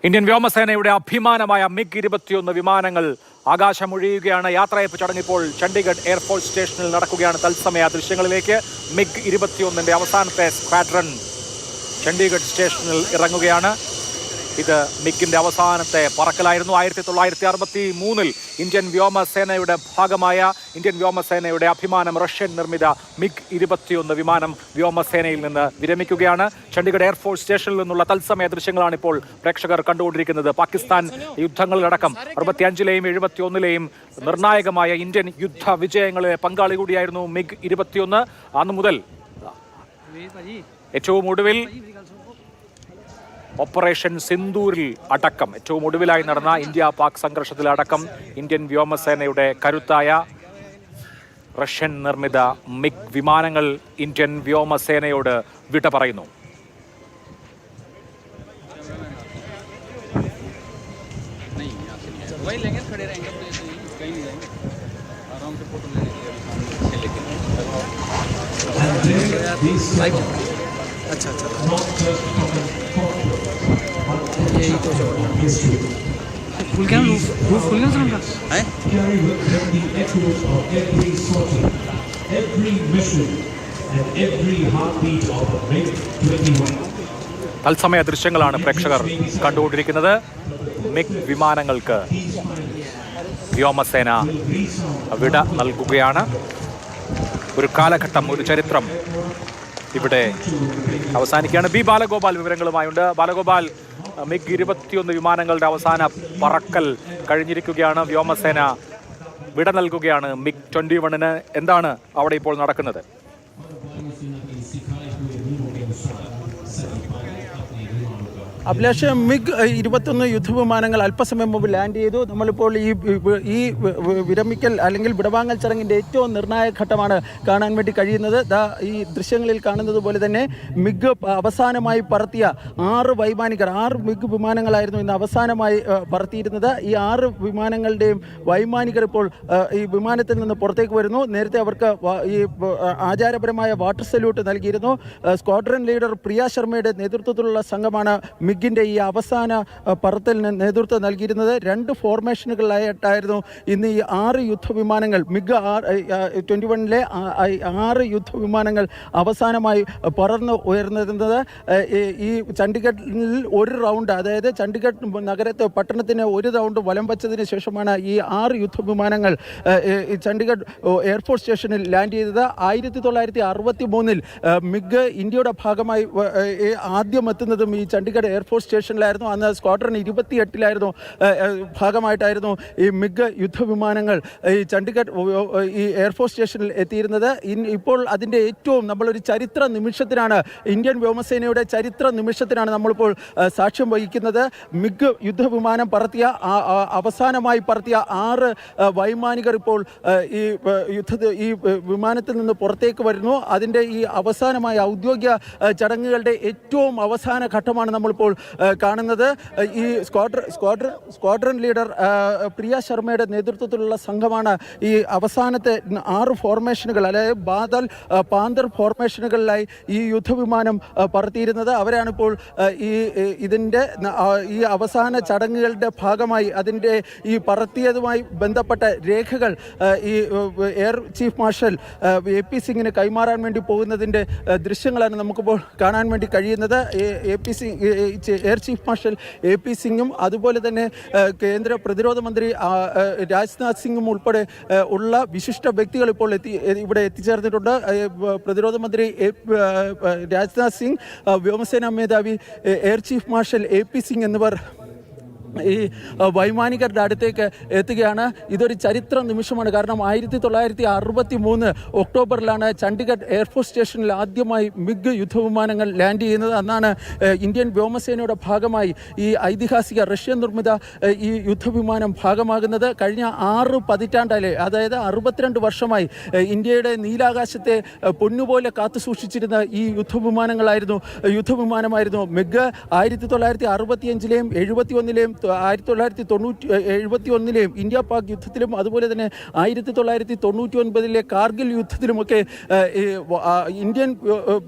Indian വ്യോമസേനയുടെ അഭിമാനമായ MiG 21 വിമാനങ്ങൾ ആകാശമൊഴിയുകയാണ്. യാത്രയപ്പ് ചടങ്ങിപ്പോൾ ചണ്ഡീഗഡ് എയർഫോഴ്സ് സ്റ്റേഷനിൽ നടക്കുകയാണ്. തത്സമയ ദൃശ്യങ്ങളിലേക്ക്. മിഗ് 21 അവസാനത്തെ സ്ക്വാഡ്രൺ ചണ്ഡീഗഡ് സ്റ്റേഷനിൽ ഇറങ്ങുകയാണ്. ഇത് മിഗിന്റെ അവസാനത്തെ പറക്കലായിരുന്നു. 1963 ഇന്ത്യൻ വ്യോമസേനയുടെ ഭാഗമായ ഇന്ത്യൻ വ്യോമസേനയുടെ അഭിമാനം റഷ്യൻ നിർമ്മിത മിഗ് 21 വിമാനം വ്യോമസേനയിൽ നിന്ന് വിരമിക്കുകയാണ്. ചണ്ഡീഗഡ് എയർഫോഴ്സ് സ്റ്റേഷനിൽ നിന്നുള്ള തത്സമയ ദൃശ്യങ്ങളാണ് ഇപ്പോൾ പ്രേക്ഷകർ കണ്ടുകൊണ്ടിരിക്കുന്നത്. പാകിസ്ഥാൻ യുദ്ധങ്ങളിലടക്കം 65ലെയും 71ലെയും നിർണായകമായ ഇന്ത്യൻ യുദ്ധ വിജയങ്ങളിലെ പങ്കാളി കൂടിയായിരുന്നു മിഗ് 21. അന്നു മുതൽ ഏറ്റവും ഒടുവിൽ ഓപ്പറേഷൻ സിന്ദൂരിൽ അടക്കം ഏറ്റവും ഒടുവിലായി നടന്ന ഇന്ത്യ പാക് സംഘർഷത്തിലടക്കം ഇന്ത്യൻ വ്യോമസേനയുടെ കരുത്തായ റഷ്യൻ നിർമ്മിത മിഗ് വിമാനങ്ങൾ ഇന്ത്യൻ വ്യോമസേനയോട് വിട പറയുന്നു. अच्छा अच्छा यही तो फुल क्या रूफ फुल क्या सर है തത്സമയ ദൃശ്യങ്ങളാണ് പ്രേക്ഷകർ കണ്ടുകൊണ്ടിരിക്കുന്നത്. മിഗ് വിമാനങ്ങൾക്ക് വ്യോമസേന വിട നൽകുകയാണ്. ഒരു കാലഘട്ടം, ഒരു ചരിത്രം ഇവിടെ അവസാനിക്കുകയാണ്. ബി ബാലഗോപാൽ വിവരങ്ങളുമായുണ്ട്. ബാലഗോപാൽ, മിഗ് 21 വിമാനങ്ങളുടെ അവസാന പറക്കൽ കഴിഞ്ഞിരിക്കുകയാണ്. വ്യോമസേന വിട നൽകുകയാണ് മിഗ് 21. എന്താണ് അവിടെ ഇപ്പോൾ നടക്കുന്നത്? അഭിലാഷ്, മിഗ് 21 യുദ്ധവിമാനങ്ങൾ അല്പസമയം മുമ്പ് ലാൻഡ് ചെയ്തു. നമ്മളിപ്പോൾ ഈ വിരമിക്കൽ അല്ലെങ്കിൽ വിടവാങ്ങൽ ചടങ്ങിൻ്റെ ഏറ്റവും നിർണായക ഘട്ടമാണ് കാണാൻ വേണ്ടി കഴിയുന്നത്. ഈ ദൃശ്യങ്ങളിൽ കാണുന്നത് പോലെ തന്നെ മിഗ് അവസാനമായി പറത്തിയ 6 വൈമാനികർ, 6 മിഗ് വിമാനങ്ങളായിരുന്നു ഇന്ന് അവസാനമായി പറത്തിയിരുന്നത്. ഈ 6 വിമാനങ്ങളുടെയും വൈമാനികർ ഇപ്പോൾ ഈ വിമാനത്തിൽ നിന്ന് പുറത്തേക്ക് വരുന്നു. നേരത്തെ അവർക്ക് ഈ ആചാരപരമായ വാട്ടർ സല്യൂട്ട് നൽകിയിരുന്നു. സ്ക്വാഡ്രൺ ലീഡർ പ്രിയ ശർമ്മയുടെ നേതൃത്വത്തിലുള്ള സംഘമാണ് മിഗിൻ്റെ ഈ അവസാന പറത്തലിന് നേതൃത്വം നൽകിയിരുന്നത്. 2 ഫോർമേഷനുകളിലായിട്ടായിരുന്നു ഇന്ന് ഈ 6 യുദ്ധവിമാനങ്ങൾ, മിഗ് 21 6 യുദ്ധവിമാനങ്ങൾ അവസാനമായി പറന്ന് ഉയർന്നിരുന്നത്. ഈ ചണ്ഡീഗഡിൽ ഒരു റൗണ്ട്, അതായത് ചണ്ഡീഗഡ് പട്ടണത്തിന് ഒരു റൗണ്ട് വലം വച്ചതിന് ശേഷമാണ് ഈ 6 യുദ്ധവിമാനങ്ങൾ ചണ്ഡീഗഡ് എയർഫോഴ്സ് സ്റ്റേഷനിൽ ലാൻഡ് ചെയ്തത്. 1963 മിഗ് ഇന്ത്യയുടെ ഭാഗമായി ആദ്യം എത്തുന്നതും ഈ ചണ്ഡീഗഡ് എയർഫോഴ്സ് സ്റ്റേഷനിലായിരുന്നു. അന്ന് സ്ക്വാഡ്രൺ 28 ഭാഗമായിട്ടായിരുന്നു ഈ മിഗ് യുദ്ധവിമാനങ്ങൾ ഈ ചണ്ഡീഗഡ് ഈ എയർഫോഴ്സ് സ്റ്റേഷനിൽ എത്തിയിരുന്നത്. ഇപ്പോൾ അതിൻ്റെ ഏറ്റവും നമ്മളൊരു ചരിത്ര നിമിഷത്തിനാണ്, ഇന്ത്യൻ വ്യോമസേനയുടെ ചരിത്ര നിമിഷത്തിനാണ് നമ്മളിപ്പോൾ സാക്ഷ്യം വഹിക്കുന്നത്. മിഗ് യുദ്ധവിമാനം പറത്തിയ അവസാനമായി പറത്തിയ 6 വൈമാനികർ ഇപ്പോൾ ഈ വിമാനത്തിൽ നിന്ന് പുറത്തേക്ക് വരുന്നു. അതിൻ്റെ ഈ അവസാനമായ ഔദ്യോഗിക ചടങ്ങുകളുടെ ഏറ്റവും അവസാന ഘട്ടമാണ് നമ്മളിപ്പോൾ കാണുന്നത്. ഈ സ്ക്വാഡ്രൺ ലീഡർ പ്രിയ ശർമ്മയുടെ നേതൃത്വത്തിലുള്ള സംഘമാണ് ഈ അവസാനത്തെ 6 ഫോർമേഷനുകൾ, അതായത് ബാദൽ, പാന്തർ ഫോർമേഷനുകളിലായി ഈ യുദ്ധവിമാനം പറത്തിയിരുന്നത്. അവരാണിപ്പോൾ ഇതിൻ്റെ ഈ അവസാന ചടങ്ങുകളുടെ ഭാഗമായി അതിൻ്റെ ഈ പറത്തിയതുമായി ബന്ധപ്പെട്ട രേഖകൾ ഈ എയർ ചീഫ് മാർഷൽ AP സിംഗിന് കൈമാറാൻ വേണ്ടി പോകുന്നതിൻ്റെ ദൃശ്യങ്ങളാണ് നമുക്കിപ്പോൾ കാണാൻ വേണ്ടി കഴിയുന്നത്. എയർ ചീഫ് മാർഷൽ AP സിംഗും അതുപോലെ തന്നെ കേന്ദ്ര പ്രതിരോധ മന്ത്രി രാജ്നാഥ് സിംഗും ഉൾപ്പെടെ ഉള്ള വിശിഷ്ട വ്യക്തികൾ ഇപ്പോൾ ഇവിടെ എത്തിച്ചേർന്നിട്ടുണ്ട്. പ്രതിരോധ മന്ത്രി രാജ്നാഥ് സിംഗ്, വ്യോമസേനാ മേധാവി air chief marshal AP Singh എന്നിവർ ഈ വൈമാനികരുടെ അടുത്തേക്ക് എത്തുകയാണ്. ഇതൊരു ചരിത്ര നിമിഷമാണ്. കാരണം 1963 ഒക്ടോബറിലാണ് ചണ്ഡീഗഡ് എയർഫോഴ്സ് സ്റ്റേഷനിൽ ആദ്യമായി മിഗ് യുദ്ധവിമാനങ്ങൾ ലാൻഡ് ചെയ്യുന്നത്. അന്നാണ് ഇന്ത്യൻ വ്യോമസേനയുടെ ഭാഗമായി ഈ ഐതിഹാസിക റഷ്യൻ നിർമ്മിത ഈ യുദ്ധവിമാനം ഭാഗമാകുന്നത്. കഴിഞ്ഞ 6 പതിറ്റാണ്ടിലെ, അതായത് 62 വർഷമായി ഇന്ത്യയുടെ നീലാകാശത്തെ പൊന്നുപോലെ കാത്തു സൂക്ഷിച്ചിരുന്ന ഈ യുദ്ധവിമാനമായിരുന്നു മിഗ്. 1965-ലെയും 71-ലെയും 1971 ഇന്ത്യ പാക് യുദ്ധത്തിലും അതുപോലെ തന്നെ 1999 കാർഗിൽ യുദ്ധത്തിലുമൊക്കെ ഇന്ത്യൻ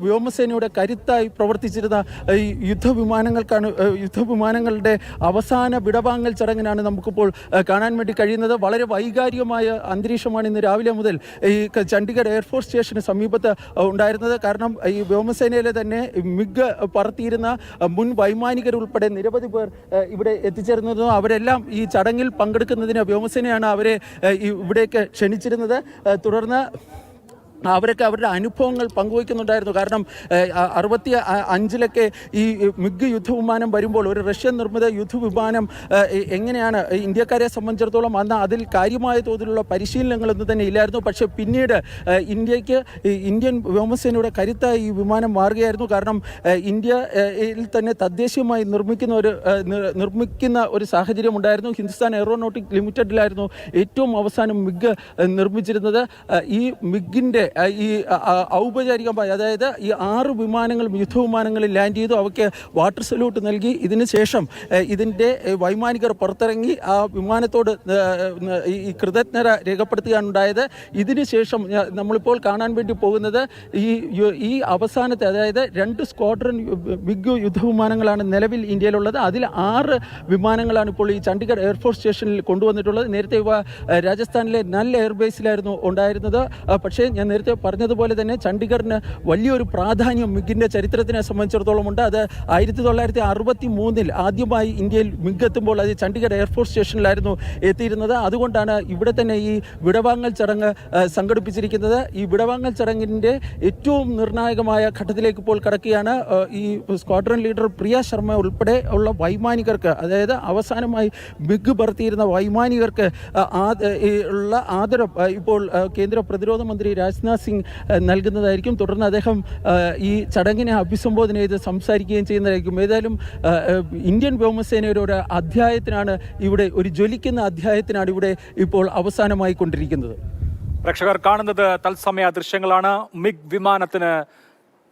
വ്യോമസേനയുടെ കരുത്തായി പ്രവർത്തിച്ചിരുന്ന ഈ യുദ്ധവിമാനങ്ങളുടെ അവസാന വിടവാങ്ങൽ ചടങ്ങിനാണ് നമുക്കിപ്പോൾ കാണാൻ വേണ്ടി കഴിയുന്നത്. വളരെ വൈകാരികമായ അന്തരീക്ഷമാണ് ഇന്ന് രാവിലെ മുതൽ ഈ ചണ്ഡീഗഡ് എയർഫോഴ്സ് സ്റ്റേഷന് സമീപത്ത് ഉണ്ടായിരുന്നത്. കാരണം ഈ വ്യോമസേനയിലെ തന്നെ മിഗ് പറത്തിയിരുന്ന മുൻ വൈമാനികരുൾപ്പെടെ നിരവധി പേർ ഇവിടെ എത്തിച്ചേർന്നിരുന്നു. അവരെല്ലാം ഈ ചടങ്ങിൽ പങ്കെടുക്കുന്നതിന് വ്യോമസേനയാണ് അവരെ ഇവിടേക്ക് ക്ഷണിച്ചിരുന്നത്. തുടർന്ന് അവരൊക്കെ അവരുടെ അനുഭവങ്ങൾ പങ്കുവയ്ക്കുന്നുണ്ടായിരുന്നു. കാരണം 65 ഈ മിഗ് യുദ്ധവിമാനം വരുമ്പോൾ ഒരു റഷ്യൻ നിർമ്മിത യുദ്ധവിമാനം എങ്ങനെയാണ് ഇന്ത്യക്കാരെ സംബന്ധിച്ചിടത്തോളം അന്ന് അതിൽ കാര്യമായ തോതിലുള്ള പരിശീലനങ്ങളൊന്നും തന്നെ ഇല്ലായിരുന്നു. പക്ഷേ പിന്നീട് ഇന്ത്യൻ വ്യോമസേനയുടെ കരുത്തായി ഈ വിമാനം മാറുകയായിരുന്നു. കാരണം ഇന്ത്യയിൽ തന്നെ തദ്ദേശീയമായി നിർമ്മിക്കുന്ന ഒരു സാഹചര്യം ഉണ്ടായിരുന്നു. ഹിന്ദുസ്ഥാൻ എയറോനോട്ടിക് ലിമിറ്റഡിലായിരുന്നു ഏറ്റവും അവസാനം മിഗ് നിർമ്മിച്ചിരുന്നത്. ഈ മിഗിൻ്റെ ഈ ഔപചാരികമായി, അതായത് ഈ 6 വിമാനങ്ങളും യുദ്ധവിമാനങ്ങളിൽ ലാൻഡ് ചെയ്തു. അവയ്ക്ക് വാട്ടർ സല്യൂട്ട് നൽകി. ഇതിന് ശേഷം ഇതിൻ്റെ വൈമാനികർ പുറത്തിറങ്ങി ആ വിമാനത്തോട് ഈ കൃതജ്ഞത രേഖപ്പെടുത്തുകയാണ് ഉണ്ടായത്. ഇതിന് ശേഷം നമ്മളിപ്പോൾ കാണാൻ വേണ്ടി പോകുന്നത് ഈ അവസാനത്തെ, അതായത് 2 സ്ക്വാഡ്രൺ മിഗ് യുദ്ധവിമാനങ്ങളാണ് നിലവിൽ ഇന്ത്യയിലുള്ളത്. അതിൽ 6 വിമാനങ്ങളാണ് ഇപ്പോൾ ഈ ചണ്ഡീഗഡ് എയർഫോഴ്സ് സ്റ്റേഷനിൽ കൊണ്ടുവന്നിട്ടുള്ളത്. നേരത്തെ ഇവ രാജസ്ഥാനിലെ നൽ എയർബേസിലായിരുന്നു ഉണ്ടായിരുന്നത്. പക്ഷേ ഞാൻ നേരത്തെ പറഞ്ഞതുപോലെ തന്നെ ചണ്ഡീഗഡിന് വലിയൊരു പ്രാധാന്യം മിഗിൻ്റെ ചരിത്രത്തിനെ സംബന്ധിച്ചിടത്തോളം ഉണ്ട്. അത് 1963 ആദ്യമായി ഇന്ത്യയിൽ മിഗ് എത്തുമ്പോൾ അത് ചണ്ഡീഗഡ് എയർഫോഴ്സ് സ്റ്റേഷനിലായിരുന്നു എത്തിയിരുന്നത്. അതുകൊണ്ടാണ് ഇവിടെ തന്നെ ഈ വിടവാങ്ങൽ ചടങ്ങ് സംഘടിപ്പിച്ചിരിക്കുന്നത്. ഈ വിടവാങ്ങൽ ചടങ്ങിൻ്റെ ഏറ്റവും നിർണായകമായ ഘട്ടത്തിലേക്ക് ഇപ്പോൾ കടക്കുകയാണ്. ഈ സ്ക്വാഡ്രൺ ലീഡർ പ്രിയ ശർമ്മ ഉൾപ്പെടെ ഉള്ള വൈമാനികർക്ക്, അതായത് അവസാനമായി മിഗ് പറത്തിയിരുന്ന വൈമാനികർക്ക് ഉള്ള ആദരം ഇപ്പോൾ കേന്ദ്ര പ്രതിരോധ മന്ത്രി രാജ്നാഥ് സിംഗ് നൽകുന്നതായിരിക്കും. തുടർന്ന് അദ്ദേഹം ഈ ചടങ്ങിനെ അഭിസംബോധന ചെയ്ത് സംസാരിക്കുകയും ചെയ്യുന്നതായിരിക്കും. ഏതായാലും ഇന്ത്യൻ വ്യോമസേനയുടെ ഒരു അധ്യായത്തിനാണ് ഇവിടെ, ഒരു ജ്വലിക്കുന്ന അധ്യായത്തിനാണ് ഇവിടെ ഇപ്പോൾ അവസാനമായി കൊണ്ടിരിക്കുന്നത്. പ്രേക്ഷകർ കാണുന്നത് തത്സമയ ദൃശ്യങ്ങളാണ്. മിഗ് വിമാനത്തിന്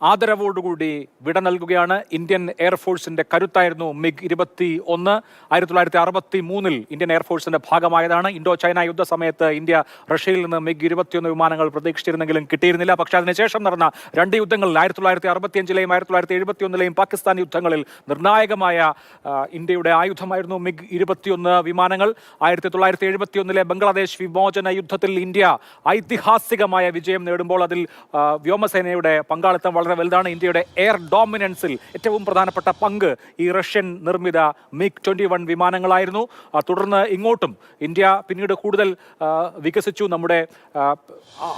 ആദരവോടുകൂടി വിട നൽകുകയാണ്. ഇന്ത്യൻ എയർഫോഴ്സിന്റെ കരുത്തായിരുന്നു മിഗ് 21. 1963 ഇന്ത്യൻ എയർഫോഴ്സിന്റെ ഭാഗമായതാണ്. ഇൻഡോ ചൈന യുദ്ധ സമയത്ത് ഇന്ത്യ റഷ്യയിൽ നിന്ന് മിഗ് 21 വിമാനങ്ങൾ പ്രതീക്ഷിച്ചിരുന്നെങ്കിലും കിട്ടിയിരുന്നില്ല. പക്ഷേ അതിനുശേഷം നടന്ന 2 യുദ്ധങ്ങളിൽ 1965 1971 പാകിസ്ഥാൻ യുദ്ധങ്ങളിൽ നിർണായകമായ ഇന്ത്യയുടെ ആയുധമായിരുന്നു മിഗ് 21 വിമാനങ്ങൾ. 1971 ബംഗ്ലാദേശ് വിമോചന യുദ്ധത്തിൽ ഇന്ത്യ ഐതിഹാസികമായ വിജയം നേടുമ്പോൾ അതിൽ വ്യോമസേനയുടെ പങ്കാളിത്തം വളരെ വലുതാണ്. ഇന്ത്യയുടെ എയർ ഡോമിനൻസിൽ ഏറ്റവും പ്രധാനപ്പെട്ട പങ്ക് ഈ റഷ്യൻ നിർമ്മിത മിഗ് 21 വിമാനങ്ങളായിരുന്നു. തുടർന്ന് ഇങ്ങോട്ടും ഇന്ത്യ പിന്നീട് കൂടുതൽ വികസിച്ചു. നമ്മുടെ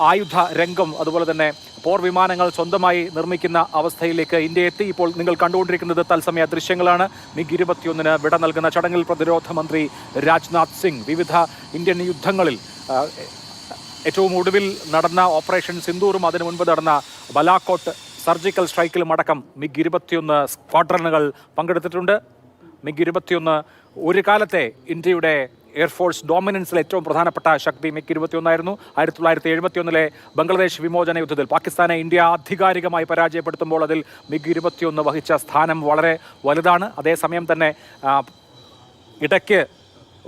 ആയുധ രംഗം, അതുപോലെ തന്നെ പോർ വിമാനങ്ങൾ സ്വന്തമായി നിർമ്മിക്കുന്ന അവസ്ഥയിലേക്ക് ഇന്ത്യ എത്തി. ഇപ്പോൾ നിങ്ങൾ കണ്ടുകൊണ്ടിരിക്കുന്നത് തത്സമയ ദൃശ്യങ്ങളാണ്. മിഗ് 21 വിട നൽകുന്ന ചടങ്ങിൽ പ്രതിരോധ മന്ത്രി രാജ്നാഥ് സിംഗ് വിവിധ ഇന്ത്യൻ യുദ്ധങ്ങളിൽ ഏറ്റവും ഒടുവിൽ നടന്ന ഓപ്പറേഷൻ സിന്ദൂറും അതിനു മുൻപ് നടന്ന ബലാക്കോട്ട് സർജിക്കൽ സ്ട്രൈക്കിലും അടക്കം മിഗ് 21 സ്ക്വാഡ്രണുകൾ പങ്കെടുത്തിട്ടുണ്ട്. മിഗ് 21 ഒരു കാലത്തെ ഇന്ത്യയുടെ എയർഫോഴ്സ് ഡോമിനൻസിലെ ഏറ്റവും പ്രധാനപ്പെട്ട ശക്തി മിഗ് 21 ആയിരുന്നു. 1971 ബംഗ്ലാദേശ് വിമോചന യുദ്ധത്തിൽ പാകിസ്ഥാനെ ഇന്ത്യ ആധികാരികമായി പരാജയപ്പെടുത്തുമ്പോൾ അതിൽ മിഗ് 21 വഹിച്ച സ്ഥാനം വളരെ വലുതാണ്. അതേസമയം തന്നെ ഇടയ്ക്ക്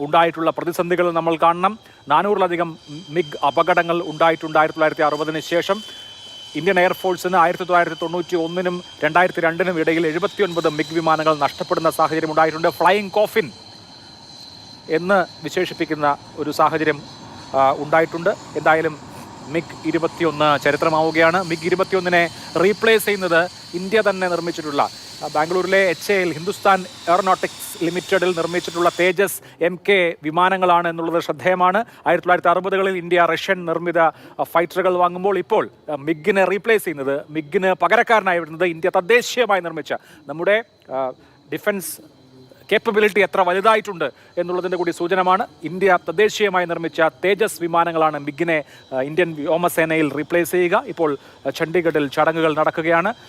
ഉണ്ടായിട്ടുള്ള പ്രതിസന്ധികൾ നമ്മൾ കാണണം. 400-ലധികം മിഗ് അപകടങ്ങൾ ഉണ്ടായിട്ടുണ്ട് 1960 ശേഷം. ഇന്ത്യൻ എയർഫോഴ്സിന് 1991 2002 ഇടയിൽ 79 മിഗ് വിമാനങ്ങൾ നഷ്ടപ്പെടുന്ന സാഹചര്യം ഉണ്ടായിട്ടുണ്ട്. ഫ്ലൈയിങ് കോഫിൻ എന്ന് വിശേഷിപ്പിക്കുന്ന ഒരു സാഹചര്യം ഉണ്ടായിട്ടുണ്ട്. എന്തായാലും മിഗ് 21 ചരിത്രമാവുകയാണ്. മിഗ് 21 റീപ്ലേസ് ചെയ്യുന്നത് ഇന്ത്യ തന്നെ നിർമ്മിച്ചിട്ടുള്ള ബാംഗ്ലൂരിലെ HAL ഹിന്ദുസ്ഥാൻ എയറോനോട്ടിക്സ് ലിമിറ്റഡിൽ നിർമ്മിച്ചിട്ടുള്ള തേജസ് MK വിമാനങ്ങളാണ് എന്നുള്ളത് ശ്രദ്ധേയമാണ്. 1960 ഇന്ത്യ റഷ്യൻ നിർമ്മിത ഫൈറ്ററുകൾ വാങ്ങുമ്പോൾ ഇപ്പോൾ മിഗിനെ റീപ്ലേസ് ചെയ്യുന്നത്, മിഗിന് പകരക്കാരനായി വരുന്നത് ഇന്ത്യ തദ്ദേശീയമായി നിർമ്മിച്ച നമ്മുടെ ഡിഫൻസ് കേപ്പബിലിറ്റി എത്ര വലുതായിട്ടുണ്ട് എന്നുള്ളതിൻ്റെ കൂടി സൂചനമാണ്. ഇന്ത്യ തദ്ദേശീയമായി നിർമ്മിച്ച തേജസ് വിമാനങ്ങളാണ് മിഗിനെ ഇന്ത്യൻ വ്യോമസേനയിൽ റീപ്ലേസ് ചെയ്യുക. ഇപ്പോൾ ചണ്ഡീഗഡിൽ ചടങ്ങുകൾ നടക്കുകയാണ്.